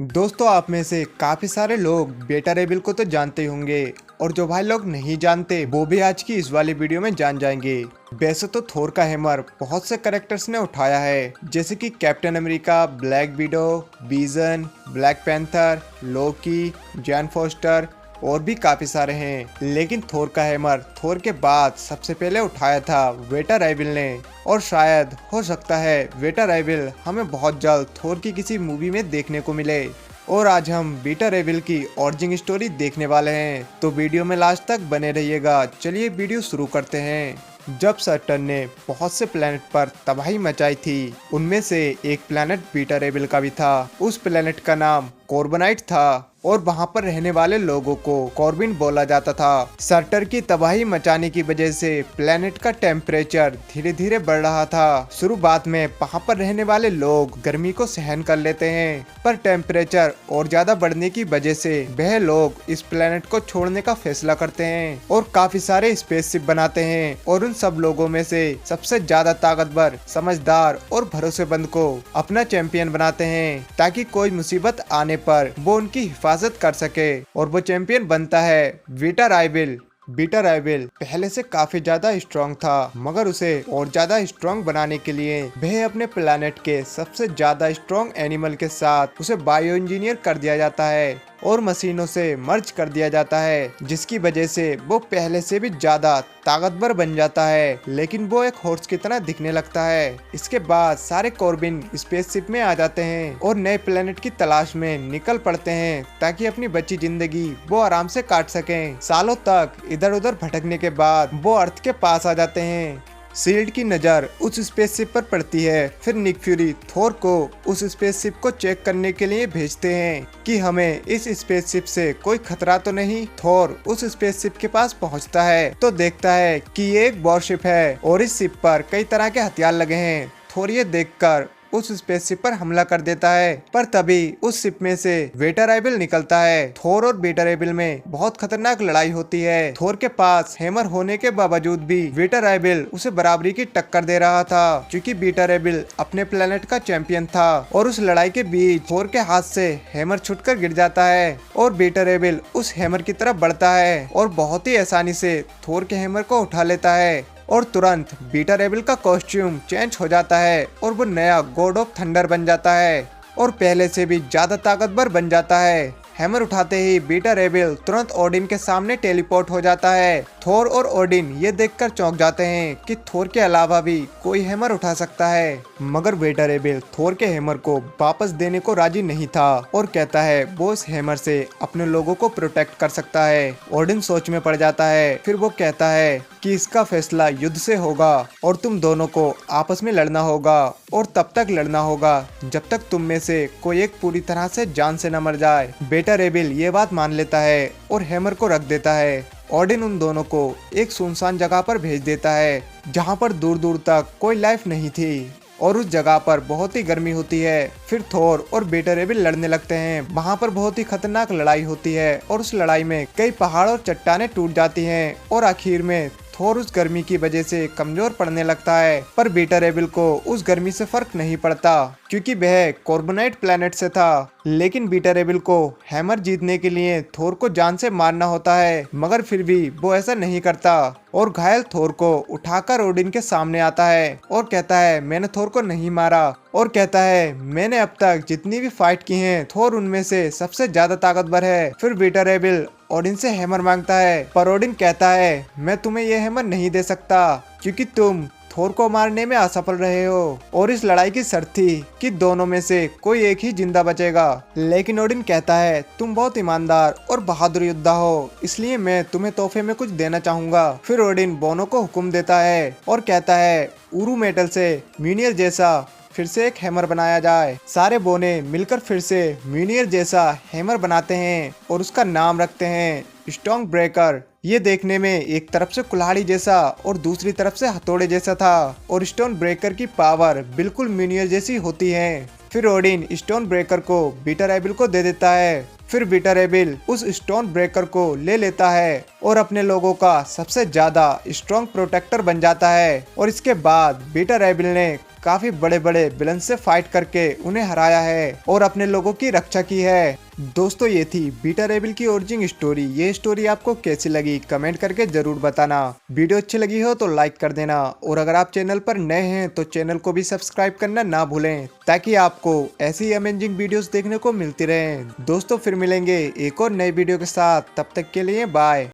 दोस्तों, आप में से काफी सारे लोग बेटा रेबिल को तो जानते ही होंगे और जो भाई लोग नहीं जानते वो भी आज की इस वाली वीडियो में जान जाएंगे। वैसे तो थोर का हैमर बहुत से कैरेक्टर्स ने उठाया है, जैसे कि Captain America, Black Widow, Vision, Black Panther, Loki, Jane Foster और भी काफी सारे हैं। लेकिन थोर का हैमर थोर के बाद सबसे पहले उठाया था वेटा राइविल ने, और शायद हो सकता है वेटा राइविल हमें बहुत जल्द थोर की किसी मूवी में देखने को मिले। और आज हम बीटा रेविल की ऑरिजिन स्टोरी देखने वाले हैं, तो वीडियो में लास्ट तक बने रहिएगा। चलिए वीडियो शुरू करते हैं। जब सैटर्न ने बहुत से प्लेनेट पर तबाही मचाई थी, उनमें से एक प्लेनेट बीटा रेविल का भी था। उस प्लेनेट का नाम कॉर्बनाइट था और वहां पर रहने वाले लोगों को कॉर्बिन बोला जाता था। सैटर्न की तबाही मचाने की वजह से प्लेनेट का टेम्परेचर धीरे धीरे बढ़ रहा था। शुरुआत में वहां पर रहने वाले लोग गर्मी को सहन कर लेते हैं, पर टेम्परेचर और ज्यादा बढ़ने की वजह से वह लोग इस प्लेनेट को छोड़ने का फैसला करते हैं और काफी सारे स्पेसशिप बनाते हैं, और उन सब लोगों में से सबसे ज्यादा ताकतवर, समझदार और भरोसेमंद को अपना चैंपियन बनाते हैं, ताकि कोई मुसीबत आने पर वो उनकी हिफाजत कर सके। और वो चैंपियन बनता है बीटा राइविल। बीटा राइविल पहले से काफी ज्यादा स्ट्रॉन्ग था, मगर उसे और ज्यादा स्ट्रॉन्ग बनाने के लिए वह अपने प्लेनेट के सबसे ज्यादा स्ट्रॉन्ग एनिमल के साथ उसे बायो इंजीनियर कर दिया जाता है और मशीनों से मर्ज कर दिया जाता है, जिसकी वजह से वो पहले से भी ज्यादा ताकतवर बन जाता है। लेकिन वो एक हॉर्स की तरह दिखने लगता है। इसके बाद सारे कॉर्बिन स्पेसशिप में आ जाते हैं और नए प्लेनेट की तलाश में निकल पड़ते हैं, ताकि अपनी बची जिंदगी वो आराम से काट सकें। सालों तक इधर उधर भटकने के बाद वो अर्थ के पास आ जाते हैं। शील्ड की नज़र उस स्पेसशिप पर पड़ती है। फिर निक फ्यूरी थोर को उस स्पेसशिप को चेक करने के लिए भेजते हैं कि हमें इस स्पेसशिप से कोई खतरा तो नहीं। थोर उस स्पेसशिप के पास पहुंचता है तो देखता है कि ये एक वॉरशिप है और इस शिप पर कई तरह के हथियार लगे हैं। थोर ये देखकर उस स्पेसशिप पर हमला कर देता है, पर तभी उस शिप में से वेटा राइविल निकलता है। थोर और बेटा राइविल में बहुत खतरनाक लड़ाई होती है। थोर के पास हैमर होने के बावजूद भी बेटा राइविल उसे बराबरी की टक्कर दे रहा था, क्योंकि बेटा राइविल अपने प्लेनेट का चैंपियन था। और उस लड़ाई के बीच थोर के हाथ से हैमर छूटकर गिर जाता है और बेटा राइविल उस हैमर की तरफ बढ़ता है और बहुत ही आसानी से थोर के हैमर को उठा लेता है, और तुरंत बीटा रेबिल का कॉस्ट्यूम चेंज हो जाता है और वो नया गॉड ऑफ थंडर बन जाता है और पहले से भी ज्यादा ताकतवर बन जाता है। हैमर उठाते ही बीटा रेबिल तुरंत ओडिन के सामने टेलीपोर्ट हो जाता है। थोर और ओडिन ये देखकर चौंक जाते हैं कि थोर के अलावा भी कोई हैमर उठा सकता है, मगर बेटा रेबिल थोर के हैमर को वापस देने को राजी नहीं था और कहता है वो इस हैमर से अपने लोगों को प्रोटेक्ट कर सकता है। ओडिन सोच में पड़ जाता है। फिर वो कहता है कि इसका फैसला युद्ध से होगा और तुम दोनों को आपस में लड़ना होगा, और तब तक लड़ना होगा जब तक तुम में से कोई एक पूरी तरह से जान से न मर जाए। बेटा रेबिल ये बात मान लेता है और हैमर को रख देता है। ओडिन उन दोनों को एक सुनसान जगह पर भेज देता है, जहाँ पर दूर दूर तक कोई लाइफ नहीं थी और उस जगह पर बहुत ही गर्मी होती है। फिर थोर और बेटा रेबिल लड़ने लगते हैं। वहाँ पर बहुत ही खतरनाक लड़ाई होती है और उस लड़ाई में कई पहाड़ और चट्टानें टूट जाती हैं और आखिर में थोर उस गर्मी की वजह से कमजोर पड़ने लगता है। पर बेटा रेबिल को उस गर्मी से फर्क नहीं पड़ता, क्योंकि वह कॉर्बोनाइट प्लेनेट से था। लेकिन बीटा रेबिल को हैमर जीतने के लिए थोर को जान से मारना होता है, मगर फिर भी वो ऐसा नहीं करता और घायल थोर को उठाकर ओडिन के सामने आता है और कहता है मैंने थोर को नहीं मारा, और कहता है मैंने अब तक जितनी भी फाइट की हैं थोर उनमें से सबसे ज्यादा ताकतवर है। फिर बीटा रेबिल ओडिन से हैमर मांगता है, पर ओडिन कहता है मैं तुम्हें ये हैमर नहीं दे सकता, क्योंकि तुम थोर को मारने में असफल रहे हो और इस लड़ाई की शर्त थी कि दोनों में से कोई एक ही जिंदा बचेगा। लेकिन ओडिन कहता है तुम बहुत ईमानदार और बहादुर योद्धा हो, इसलिए मैं तुम्हें तोहफे में कुछ देना चाहूंगा। फिर ओडिन बोनो को हुक्म देता है और कहता है उरू मेटल से म्यूनियर जैसा फिर से एक हैमर बनाया जाए। सारे बोने मिलकर फिर से म्यूनियर जैसा हैमर बनाते हैं और उसका नाम रखते हैं स्टोन ब्रेकर। ये देखने में एक तरफ से कुल्हाड़ी जैसा और दूसरी तरफ से हथौड़े जैसा था, और स्टोन ब्रेकर की पावर बिल्कुल म्यूनियर जैसी होती है। फिर ओडिन स्टोन ब्रेकर को बीटा रेबिल को दे देता है। फिर बीटा रेबिल उस स्टोन ब्रेकर को ले लेता है और अपने लोगों का सबसे ज्यादा स्ट्रॉन्ग प्रोटेक्टर बन जाता है। और इसके बाद बीटा रेबिल ने काफी बड़े बड़े विलन से फाइट करके उन्हें हराया है और अपने लोगों की रक्षा की है। दोस्तों ये थी बीटा रेबिल की ओरिजिन स्टोरी। ये स्टोरी आपको कैसी लगी कमेंट करके जरूर बताना। वीडियो अच्छी लगी हो तो लाइक कर देना और अगर आप चैनल पर नए हैं तो चैनल को भी सब्सक्राइब करना ना भूलें ताकि आपको ऐसी अमेजिंग वीडियोस देखने को मिलती रहें। दोस्तों फिर मिलेंगे एक और नई वीडियो के साथ, तब तक के लिए बाय।